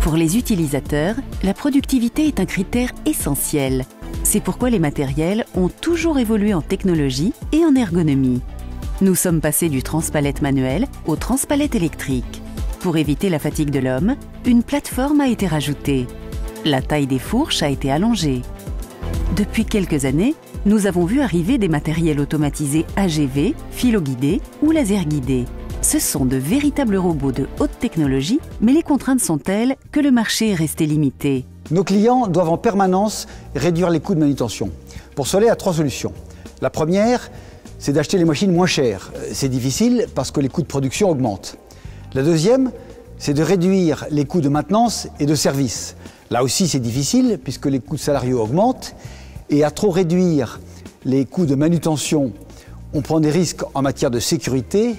Pour les utilisateurs, la productivité est un critère essentiel. C'est pourquoi les matériels ont toujours évolué en technologie et en ergonomie. Nous sommes passés du transpalette manuel au transpalette électrique. Pour éviter la fatigue de l'homme, une plateforme a été rajoutée. La taille des fourches a été allongée. Depuis quelques années, nous avons vu arriver des matériels automatisés AGV, filoguidés ou laser-guidés. Ce sont de véritables robots de haute technologie, mais les contraintes sont telles que le marché est resté limité. Nos clients doivent en permanence réduire les coûts de manutention. Pour cela, il y a 3 solutions. La première, c'est d'acheter les machines moins chères. C'est difficile parce que les coûts de production augmentent. La deuxième, c'est de réduire les coûts de maintenance et de service. Là aussi, c'est difficile puisque les coûts de salariaux augmentent. Et à trop réduire les coûts de manutention, on prend des risques en matière de sécurité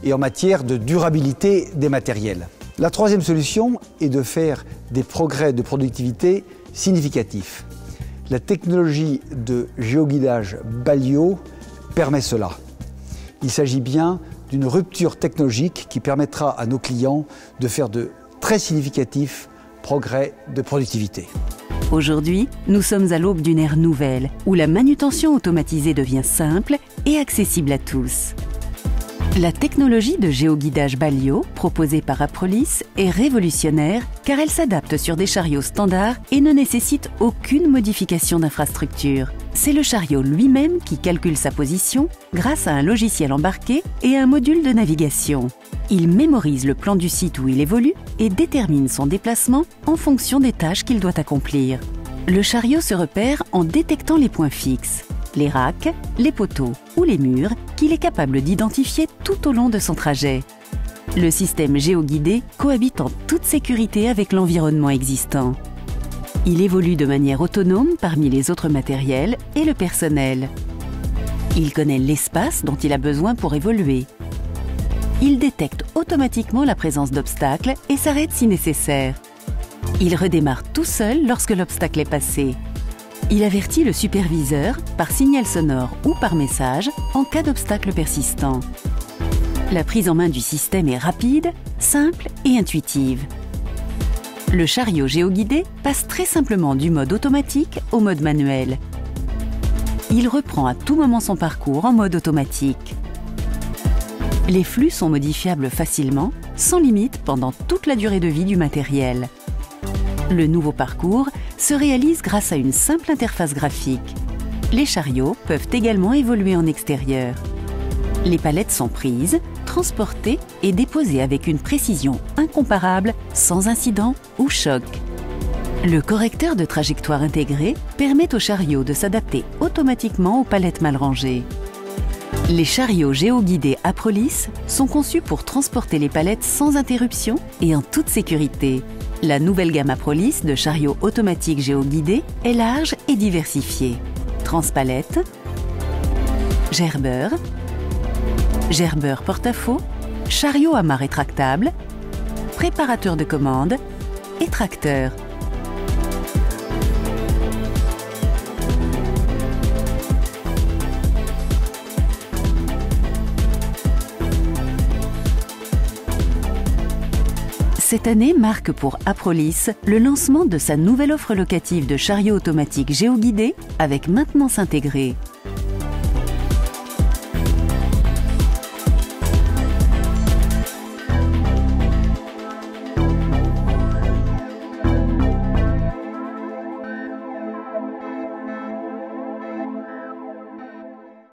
et en matière de durabilité des matériels. La troisième solution est de faire des progrès de productivité significatifs. La technologie de géoguidage Balio permet cela. Il s'agit bien d'une rupture technologique qui permettra à nos clients de faire de très significatifs progrès de productivité. Aujourd'hui, nous sommes à l'aube d'une ère nouvelle où la manutention automatisée devient simple et accessible à tous. La technologie de géoguidage Balio, proposée par Aprolis, est révolutionnaire car elle s'adapte sur des chariots standards et ne nécessite aucune modification d'infrastructure. C'est le chariot lui-même qui calcule sa position grâce à un logiciel embarqué et un module de navigation. Il mémorise le plan du site où il évolue et détermine son déplacement en fonction des tâches qu'il doit accomplir. Le chariot se repère en détectant les points fixes, les racks, les poteaux ou les murs qu'il est capable d'identifier tout au long de son trajet. Le système géoguidé cohabite en toute sécurité avec l'environnement existant. Il évolue de manière autonome parmi les autres matériels et le personnel. Il connaît l'espace dont il a besoin pour évoluer. Il détecte automatiquement la présence d'obstacles et s'arrête si nécessaire. Il redémarre tout seul lorsque l'obstacle est passé. Il avertit le superviseur par signal sonore ou par message en cas d'obstacle persistant. La prise en main du système est rapide, simple et intuitive. Le chariot géoguidé passe très simplement du mode automatique au mode manuel. Il reprend à tout moment son parcours en mode automatique. Les flux sont modifiables facilement, sans limite pendant toute la durée de vie du matériel. Le nouveau parcours se réalise grâce à une simple interface graphique. Les chariots peuvent également évoluer en extérieur. Les palettes sont prises, transportées et déposées avec une précision incomparable, sans incident ou choc. Le correcteur de trajectoire intégré permet au chariot de s'adapter automatiquement aux palettes mal rangées. Les chariots géoguidés Aprolis sont conçus pour transporter les palettes sans interruption et en toute sécurité. La nouvelle gamme Aprolis de chariots automatiques géoguidés est large et diversifiée. Transpalette, gerbeur, gerbeur porte-à-faux, chariot à mât rétractable, préparateur de commande et tracteur. Cette année marque pour Aprolis le lancement de sa nouvelle offre locative de chariots automatiques géoguidés avec maintenance intégrée.